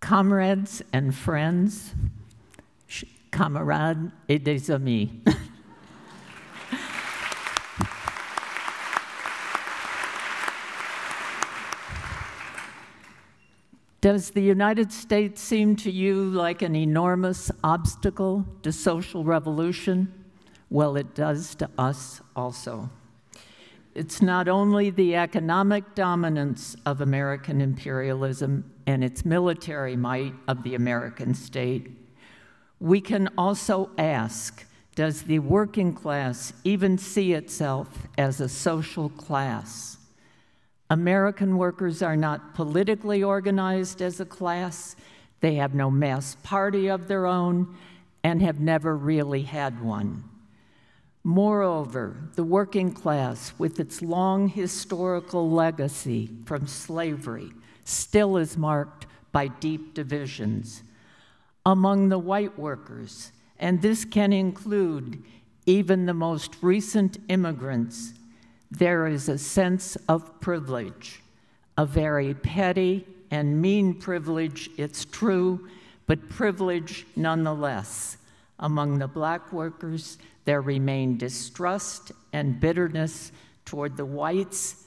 Comrades and friends, camarades et des amis. Does the United States seem to you like an enormous obstacle to social revolution? Well, it does to us also. It's not only the economic dominance of American imperialism and its military might of the American state. We can also ask, does the working class even see itself as a social class? American workers are not politically organized as a class. They have no mass party of their own and have never really had one. Moreover, the working class, with its long historical legacy from slavery, still is marked by deep divisions. Among the white workers, and this can include even the most recent immigrants, there is a sense of privilege, a very petty and mean privilege, it's true, but privilege nonetheless. Among the black workers, there remain distrust and bitterness toward the whites,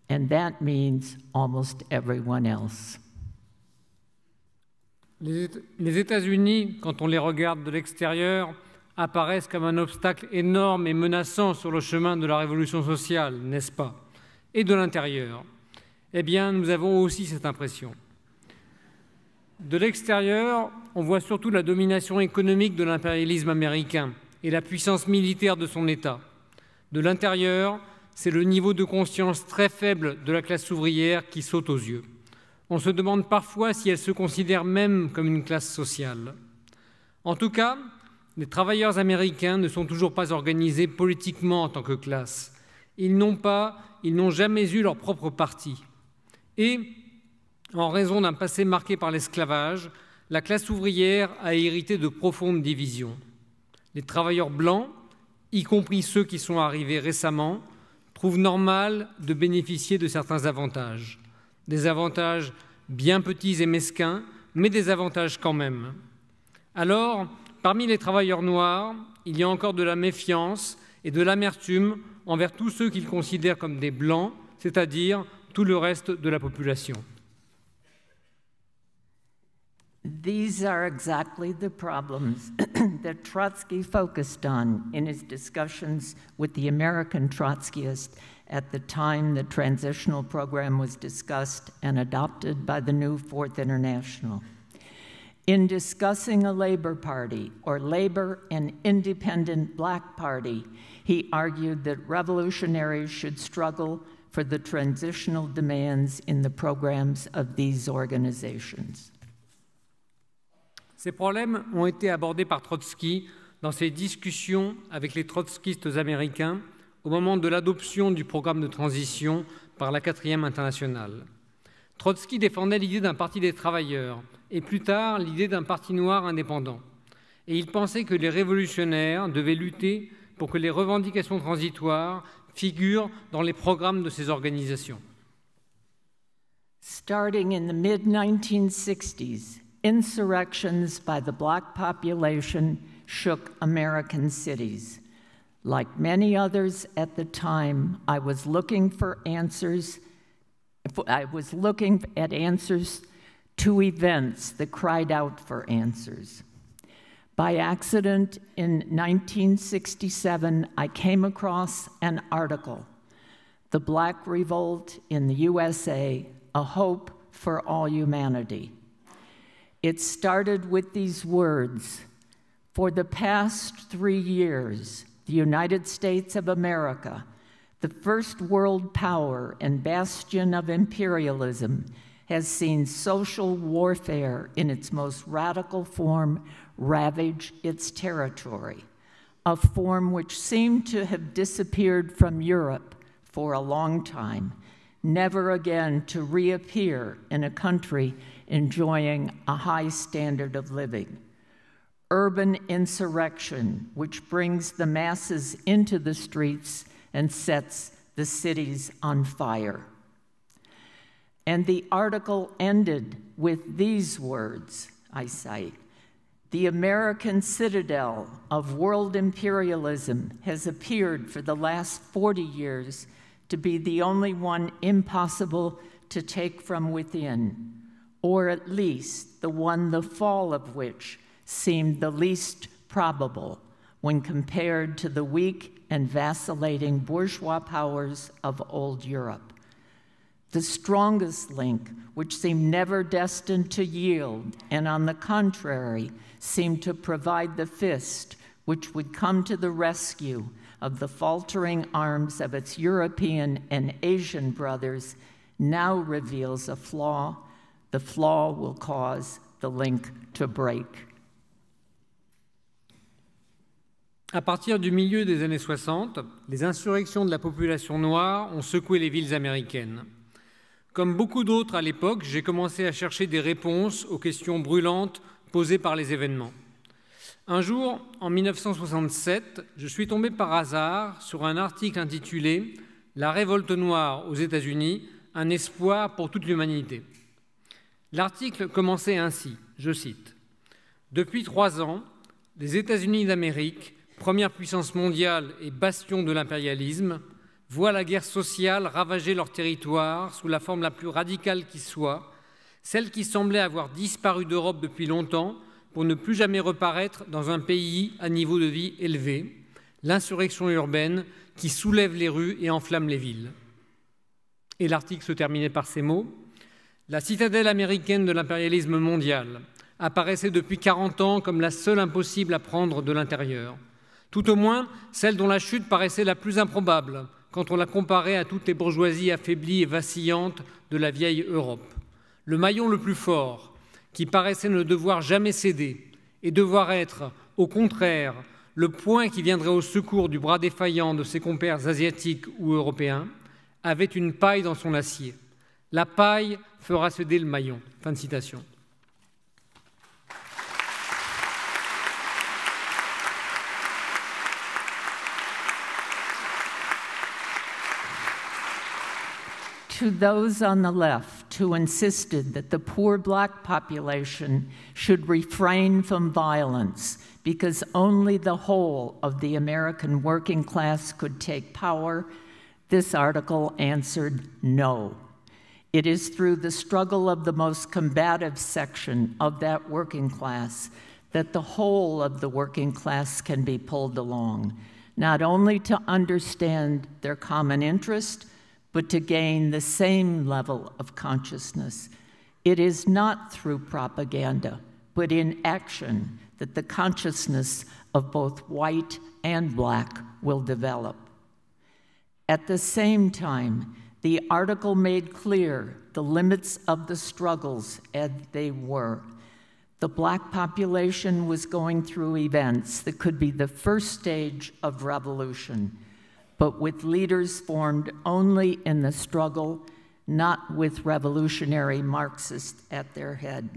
and that means almost everyone else. Les États-Unis, quand on les regarde de l'extérieur, apparaissent comme un obstacle énorme et menaçant sur le chemin de la révolution sociale, n'est-ce pas? Et de l'intérieur, eh bien, nous avons aussi cette impression. De l'extérieur, on voit surtout la domination économique de l'impérialisme américain et la puissance militaire de son État. De l'intérieur, c'est le niveau de conscience très faible de la classe ouvrière qui saute aux yeux. On se demande parfois si elle se considère même comme une classe sociale. En tout cas, les travailleurs américains ne sont toujours pas organisés politiquement en tant que classe. Ils n'ont jamais eu leur propre parti. Et, en raison d'un passé marqué par l'esclavage, la classe ouvrière a hérité de profondes divisions. Les travailleurs blancs, y compris ceux qui sont arrivés récemment, trouvent normal de bénéficier de certains avantages. Des avantages bien petits et mesquins, mais des avantages quand même. Alors, parmi les travailleurs noirs, il y a encore de la méfiance et de l'amertume envers tous ceux qu'ils considèrent comme des blancs, c'est-à-dire tout le reste de la population. These are exactly the problems that Trotsky focused on in his discussions with the American Trotskyists at the time the transitional program was discussed and adopted by the new Fourth International. In discussing a Labor Party or Labor and Independent Black Party, he argued that revolutionaries should struggle for the transitional demands in the programs of these organizations. Ces problèmes ont été abordés par Trotsky dans ses discussions avec les trotskistes américains au moment de l'adoption du programme de transition par la 4e internationale. Trotsky défendait l'idée d'un parti des travailleurs et plus tard l'idée d'un parti noir indépendant. Et il pensait que les révolutionnaires devaient lutter pour que les revendications transitoires figurent dans les programmes de ces organisations. Starting in the mid-1960s, insurrections by the black population shook American cities. Like many others at the time, I was looking at answers to events that cried out for answers. By accident, in 1967, I came across an article, The Black Revolt in the USA, A Hope for All Humanity. It started with these words: for the past 3 years, the United States of America, the first world power and bastion of imperialism, has seen social warfare in its most radical form ravage its territory, a form which seemed to have disappeared from Europe for a long time, never again to reappear in a country enjoying a high standard of living. Urban insurrection, which brings the masses into the streets and sets the cities on fire. And the article ended with these words, I cite, "The American citadel of world imperialism has appeared for the last 40 years to be the only one impossible to take from within, or at least the one the fall of which seemed the least probable when compared to the weak and vacillating bourgeois powers of old Europe. The strongest link, which seemed never destined to yield, and on the contrary, seemed to provide the fist which would come to the rescue of the faltering arms of its European and Asian brothers, now reveals a flaw. The flaw will cause the link to break." À partir du milieu des années 60, les insurrections de la population noire ont secoué les villes américaines. Comme beaucoup d'autres à l'époque, j'ai commencé à chercher des réponses aux questions brûlantes posées par les événements. Un jour, en 1967, je suis tombé par hasard sur un article intitulé « La révolte noire aux États-Unis, un espoir pour toute l'humanité ». L'article commençait ainsi, je cite, « Depuis 3 ans, les États-Unis d'Amérique, première puissance mondiale et bastion de l'impérialisme, voient la guerre sociale ravager leur territoire sous la forme la plus radicale qui soit, celle qui semblait avoir disparu d'Europe depuis longtemps pour ne plus jamais reparaître dans un pays à niveau de vie élevé, l'insurrection urbaine qui soulève les rues et enflamme les villes. » Et l'article se terminait par ces mots. « La citadelle américaine de l'impérialisme mondial apparaissait depuis 40 ans comme la seule impossible à prendre de l'intérieur, tout au moins celle dont la chute paraissait la plus improbable quand on la comparait à toutes les bourgeoisies affaiblies et vacillantes de la vieille Europe. Le maillon le plus fort, qui paraissait ne devoir jamais céder et devoir être, au contraire, le point qui viendrait au secours du bras défaillant de ses compères asiatiques ou européens, avait une paille dans son acier. La paille fera céder le maillon. » Fin de citation. To those on the left who insisted that the poor black population should refrain from violence because only the whole of the American working class could take power, this article answered no. It is through the struggle of the most combative section of that working class that the whole of the working class can be pulled along, not only to understand their common interest, but to gain the same level of consciousness. It is not through propaganda, but in action that the consciousness of both white and black will develop. At the same time, the article made clear the limits of the struggles as they were. The black population was going through events that could be the first stage of revolution, but with leaders formed only in the struggle, not with revolutionary Marxists at their head.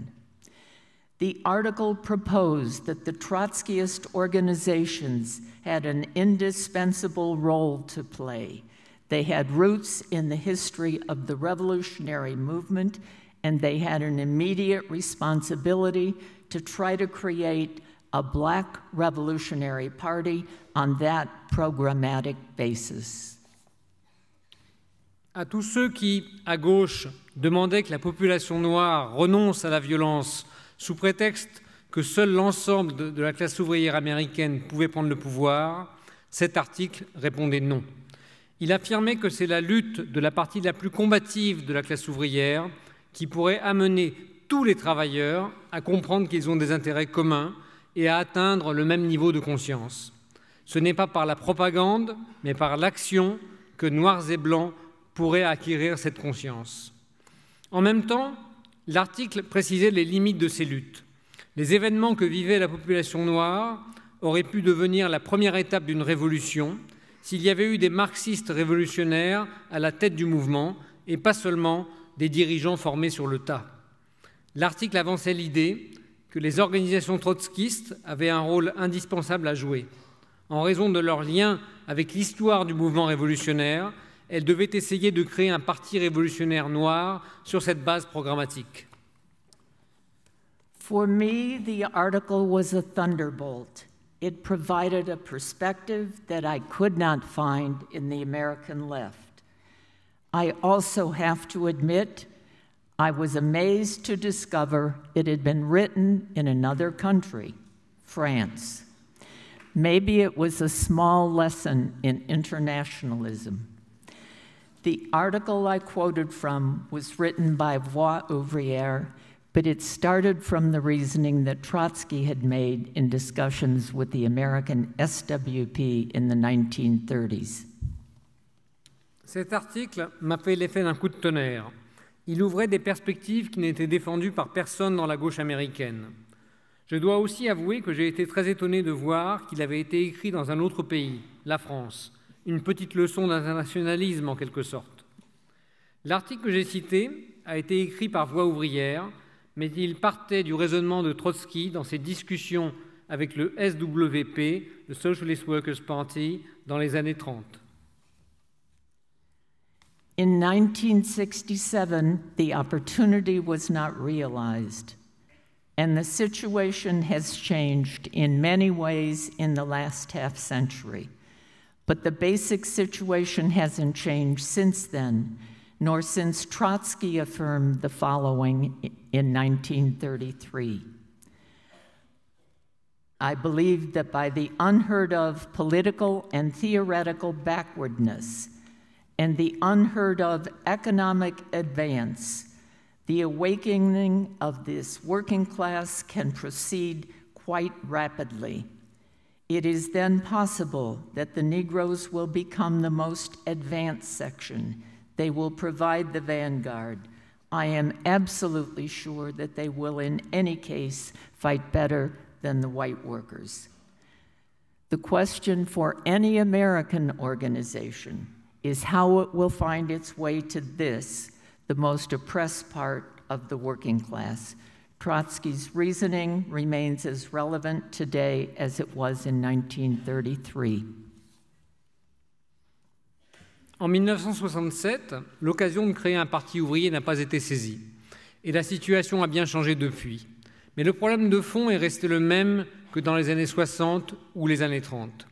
The article proposed that the Trotskyist organizations had an indispensable role to play. They had roots in the history of the revolutionary movement, and they had an immediate responsibility to try to create a black revolutionary party on that programmatic basis. À tous ceux qui, à gauche, demandaient que la population noire renonce à la violence sous prétexte que seul l'ensemble de la classe ouvrière américaine pouvait prendre le pouvoir, cet article répondait non. Il affirmait que c'est la lutte de la partie la plus combative de la classe ouvrière qui pourrait amener tous les travailleurs à comprendre qu'ils ont des intérêts communs et à atteindre le même niveau de conscience. Ce n'est pas par la propagande, mais par l'action que noirs et blancs pourraient acquérir cette conscience. En même temps, l'article précisait les limites de ces luttes. Les événements que vivait la population noire auraient pu devenir la première étape d'une révolution s'il y avait eu des marxistes révolutionnaires à la tête du mouvement et pas seulement des dirigeants formés sur le tas. L'article avançait l'idée que les organisations trotskistes avaient un rôle indispensable à jouer. En raison de leur lien avec l'histoire du mouvement révolutionnaire, elle devait essayer de créer un parti révolutionnaire noir sur cette base programmatique. For me, the article was a thunderbolt. It provided a perspective that I could not find in the American left. I also have to admit, I was amazed to discover it had been written in another country, France. Maybe it was a small lesson in internationalism. The article I quoted from was written by Voix Ouvrière, but it started from the reasoning that Trotsky had made in discussions with the American SWP in the 1930s. Cet article m'a fait l'effet d'un coup de tonnerre. Il ouvrait des perspectives qui n'étaient défendues par personne dans la gauche américaine. Je dois aussi avouer que j'ai été très étonné de voir qu'il avait été écrit dans un autre pays, la France, une petite leçon d'internationalisme en quelque sorte. L'article que j'ai cité a été écrit par Voix Ouvrière, mais il partait du raisonnement de Trotsky dans ses discussions avec le SWP, le Socialist Workers' Party, dans les années 30. In 1967, the opportunity was not realized, and the situation has changed in many ways in the last half century. But the basic situation hasn't changed since then, nor since Trotsky affirmed the following in 1933. I believe that by the unheard of political and theoretical backwardness and the unheard of economic advance, the awakening of this working class can proceed quite rapidly. It is then possible that the Negroes will become the most advanced section. They will provide the vanguard. I am absolutely sure that they will in any case fight better than the white workers. The question for any American organization is how it will find its way to this, the most oppressed part of the working class. Trotsky's reasoning remains as relevant today as it was in 1933. En 1967, l'occasion de créer un parti ouvrier n'a pas été saisie. Et la situation a bien changé depuis. Mais le problème de fond est resté le même que dans les années 60 ou les années 30.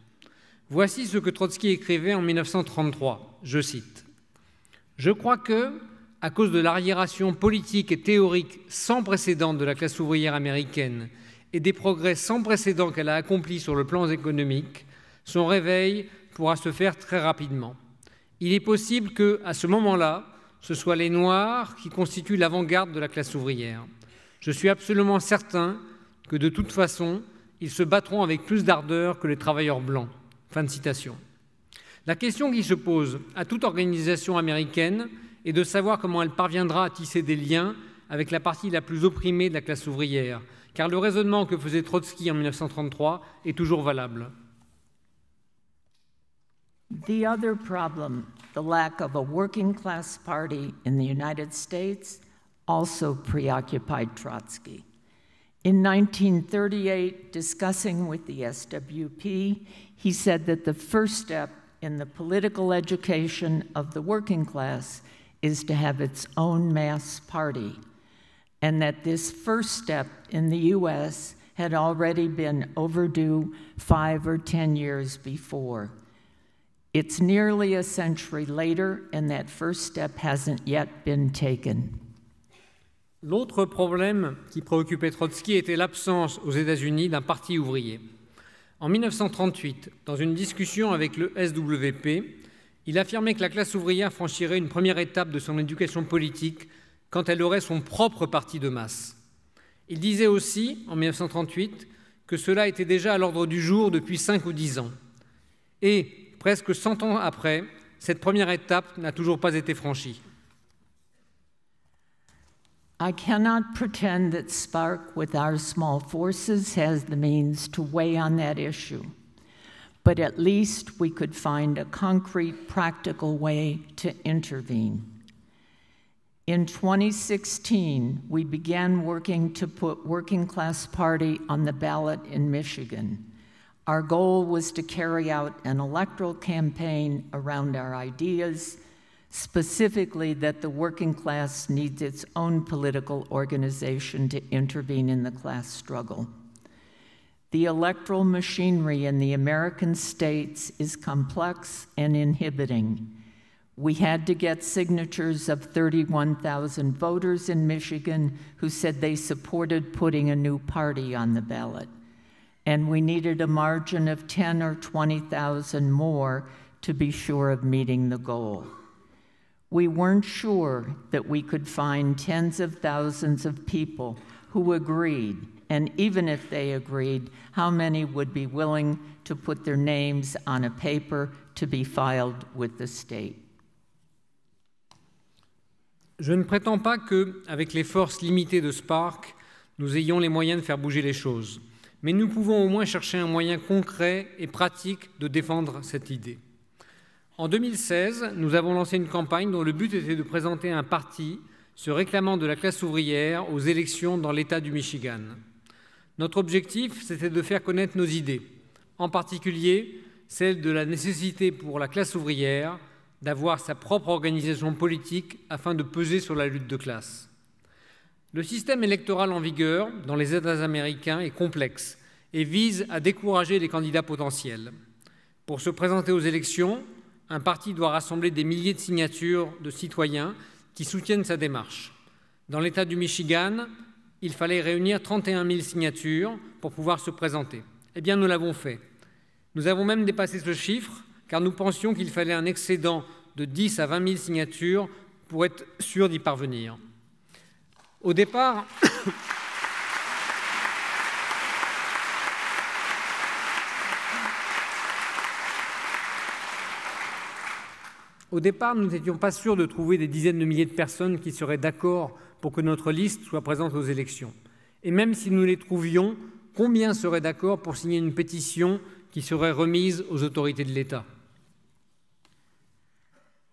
Voici ce que Trotsky écrivait en 1933, je cite. « Je crois que, à cause de l'arriération politique et théorique sans précédent de la classe ouvrière américaine et des progrès sans précédent qu'elle a accomplis sur le plan économique, son réveil pourra se faire très rapidement. Il est possible qu'à ce moment-là, ce soit les Noirs qui constituent l'avant-garde de la classe ouvrière. Je suis absolument certain que, de toute façon, ils se battront avec plus d'ardeur que les travailleurs blancs. » Fin de citation. La question qui se pose à toute organisation américaine est de savoir comment elle parviendra à tisser des liens avec la partie la plus opprimée de la classe ouvrière, car le raisonnement que faisait Trotsky en 1933 est toujours valable. The other problem, the lack of a working class party in the United States, also preoccupied Trotsky. In 1938, discussing with the SWP, he said that the first step in the political education of the working class is to have its own mass party, and that this first step in the US had already been overdue 5 or 10 years before. It's nearly a century later, and that first step hasn't yet been taken. L'autre problème qui préoccupait Trotsky était l'absence aux États-Unis d'un parti ouvrier. En 1938, dans une discussion avec le SWP, il affirmait que la classe ouvrière franchirait une première étape de son éducation politique quand elle aurait son propre parti de masse. Il disait aussi, en 1938, que cela était déjà à l'ordre du jour depuis 5 ou 10 ans. Et, presque 100 ans après, cette première étape n'a toujours pas été franchie. I cannot pretend that Spark, with our small forces, has the means to weigh on that issue, but at least we could find a concrete, practical way to intervene. In 2016, we began working to put Working Class Party on the ballot in Michigan. Our goal was to carry out an electoral campaign around our ideas, specifically that the working class needs its own political organization to intervene in the class struggle. The electoral machinery in the American states is complex and inhibiting. We had to get signatures of 31,000 voters in Michigan who said they supported putting a new party on the ballot. And we needed a margin of 10 or 20,000 more to be sure of meeting the goal. We weren't sure that we could find tens of thousands of people who agreed, and even if they agreed, how many would be willing to put their names on a paper to be filed with the state. Je ne prétends pas qu'avec les forces limitées de Spark, nous ayons les moyens de faire bouger les choses. Mais nous pouvons au moins chercher un moyen concret et pratique de défendre cette idée. En 2016, nous avons lancé une campagne dont le but était de présenter un parti se réclamant de la classe ouvrière aux élections dans l'État du Michigan. Notre objectif, c'était de faire connaître nos idées, en particulier celle de la nécessité pour la classe ouvrière d'avoir sa propre organisation politique afin de peser sur la lutte de classe. Le système électoral en vigueur dans les États américains est complexe et vise à décourager les candidats potentiels. Pour se présenter aux élections, un parti doit rassembler des milliers de signatures de citoyens qui soutiennent sa démarche. Dans l'État du Michigan, il fallait réunir 31 000 signatures pour pouvoir se présenter. Eh bien, nous l'avons fait. Nous avons même dépassé ce chiffre, car nous pensions qu'il fallait un excédent de 10 à 20 000 signatures pour être sûr d'y parvenir. Au départ, nous n'étions pas sûrs de trouver des dizaines de milliers de personnes qui seraient d'accord pour que notre liste soit présente aux élections. Et même si nous les trouvions, combien seraient d'accord pour signer une pétition qui serait remise aux autorités de l'État?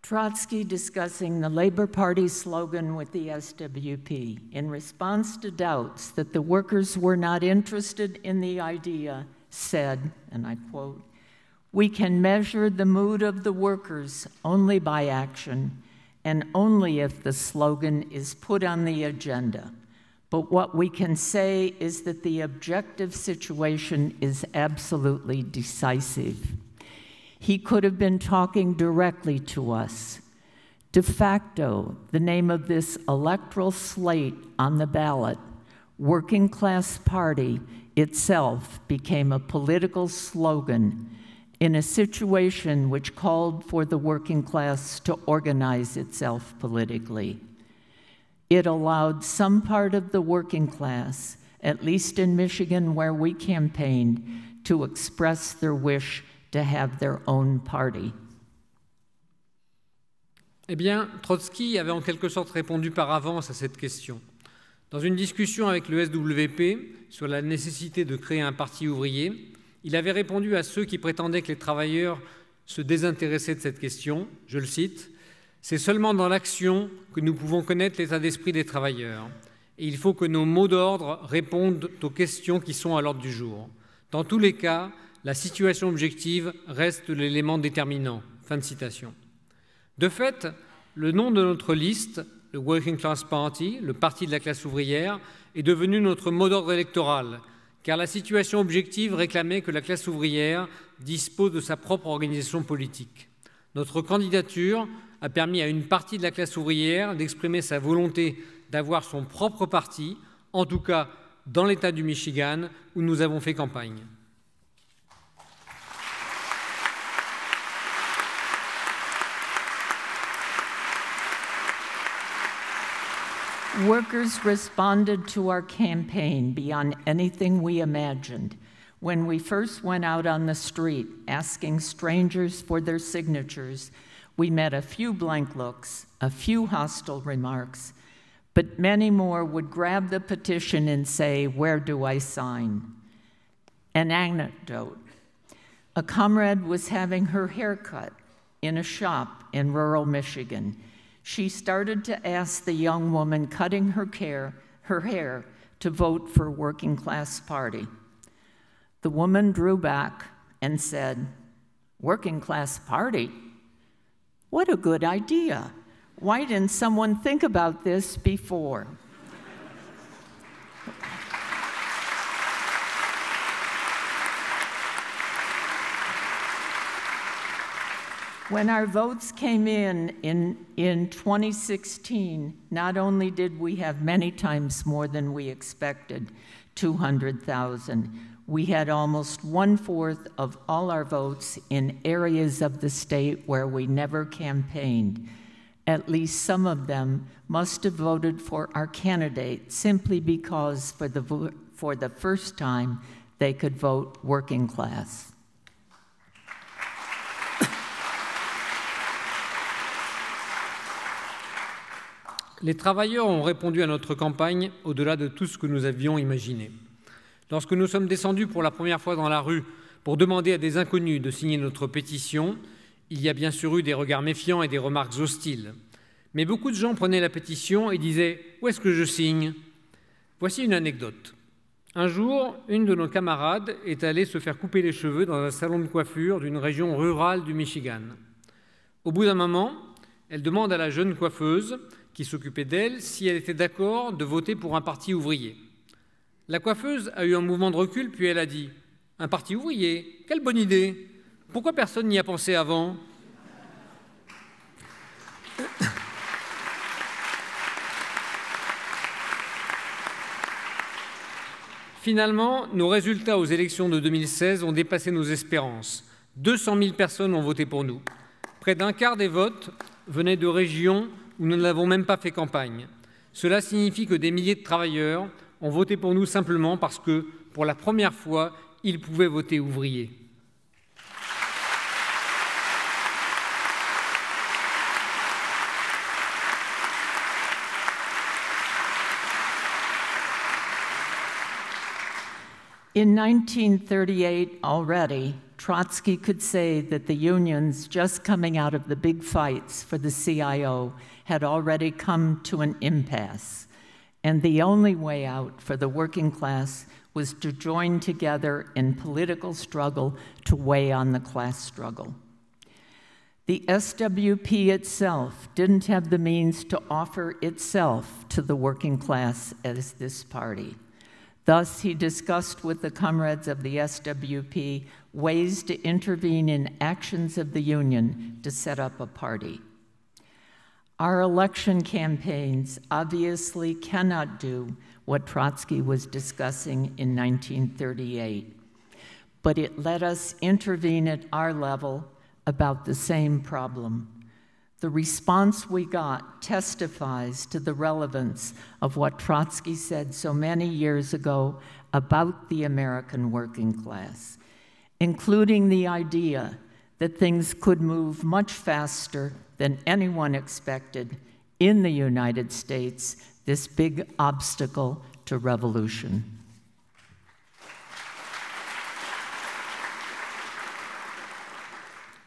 Trotsky discussing the Labor Party slogan with the SWP in response to doubts that the workers were not interested in the idea said, and I quote, "We can measure the mood of the workers only by action and only if the slogan is put on the agenda. But what we can say is that the objective situation is absolutely decisive." He could have been talking directly to us. De facto, the name of this electoral slate on the ballot, Working Class Party, itself became a political slogan in a situation which called for the working class to organize itself politically. It allowed some part of the working class, at least in Michigan where we campaigned, to express their wish to have their own party. Eh bien, Trotsky avait en quelque sorte répondu par avance à cette question. Dans une discussion avec le SWP sur la nécessité de créer un parti ouvrier, il avait répondu à ceux qui prétendaient que les travailleurs se désintéressaient de cette question, je le cite, « C'est seulement dans l'action que nous pouvons connaître l'état d'esprit des travailleurs, et il faut que nos mots d'ordre répondent aux questions qui sont à l'ordre du jour. Dans tous les cas, la situation objective reste l'élément déterminant. » Fin de citation. De fait, le nom de notre liste, le Working Class Party, le Parti de la classe ouvrière, est devenu notre mot d'ordre électoral, car la situation objective réclamait que la classe ouvrière dispose de sa propre organisation politique. Notre candidature a permis à une partie de la classe ouvrière d'exprimer sa volonté d'avoir son propre parti, en tout cas dans l'État du Michigan, où nous avons fait campagne. Workers responded to our campaign beyond anything we imagined. When we first went out on the street asking strangers for their signatures, we met a few blank looks, a few hostile remarks, but many more would grab the petition and say, "Where do I sign?" An anecdote. A comrade was having her hair cut in a shop in rural Michigan. She started to ask the young woman cutting her hair to vote for Working Class Party. The woman drew back and said, "Working class party? What a good idea. Why didn't someone think about this before?" When our votes came in 2016, not only did we have many times more than we expected, 200,000, we had almost 1/4 of all our votes in areas of the state where we never campaigned. At least some of them must have voted for our candidate simply because for the first time they could vote working class. Les travailleurs ont répondu à notre campagne au-delà de tout ce que nous avions imaginé. Lorsque nous sommes descendus pour la première fois dans la rue pour demander à des inconnus de signer notre pétition, il y a bien sûr eu des regards méfiants et des remarques hostiles. Mais beaucoup de gens prenaient la pétition et disaient « Où est-ce que je signe ?» Voici une anecdote. Un jour, une de nos camarades est allée se faire couper les cheveux dans un salon de coiffure d'une région rurale du Michigan. Au bout d'un moment, elle demande à la jeune coiffeuse qui s'occupait d'elle si elle était d'accord de voter pour un parti ouvrier. La coiffeuse a eu un mouvement de recul, puis elle a dit « Un parti ouvrier? Quelle bonne idée! Pourquoi personne n'y a pensé avant ?» Finalement, nos résultats aux élections de 2016 ont dépassé nos espérances. 200 000 personnes ont voté pour nous. Près d'un quart des votes venaient de régions où nous n'avons même pas fait campagne. Cela signifie que des milliers de travailleurs ont voté pour nous simplement parce que, pour la première fois, ils pouvaient voter ouvrier. In 1938 already, Trotsky could say that the unions just coming out of the big fights for the CIO had already come to an impasse, and the only way out for the working class was to join together in political struggle to weigh on the class struggle. The SWP itself didn't have the means to offer itself to the working class as this party. Thus, he discussed with the comrades of the SWP ways to intervene in actions of the union to set up a party. Our election campaigns obviously cannot do what Trotsky was discussing in 1938, but it let us intervene at our level about the same problem. The response we got testifies to the relevance of what Trotsky said so many years ago about the American working class, including the idea that things could move much faster than anyone expected in the United States, this big obstacle to revolution.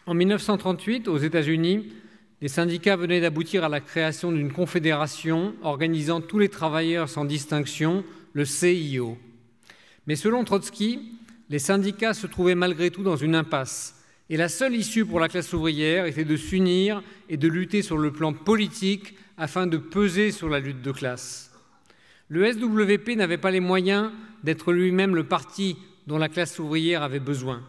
En 1938, aux États-Unis, les syndicats venaient d'aboutir à la création d'une confédération organisant tous les travailleurs sans distinction, le CIO. Mais selon Trotsky, les syndicats se trouvaient malgré tout dans une impasse, et la seule issue pour la classe ouvrière était de s'unir et de lutter sur le plan politique afin de peser sur la lutte de classe. Le SWP n'avait pas les moyens d'être lui-même le parti dont la classe ouvrière avait besoin.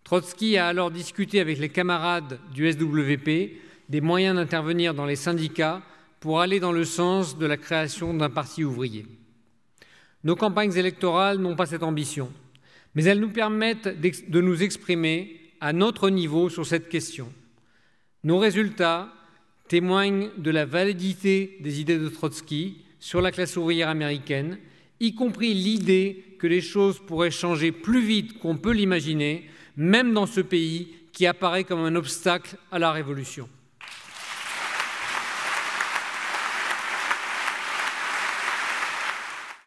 Trotsky a alors discuté avec les camarades du SWP des moyens d'intervenir dans les syndicats pour aller dans le sens de la création d'un parti ouvrier. Nos campagnes électorales n'ont pas cette ambition, mais elles nous permettent de nous exprimer à notre niveau sur cette question. Nos résultats témoignent de la validité des idées de Trotsky sur la classe ouvrière américaine, y compris l'idée que les choses pourraient changer plus vite qu'on peut l'imaginer, même dans ce pays qui apparaît comme un obstacle à la révolution.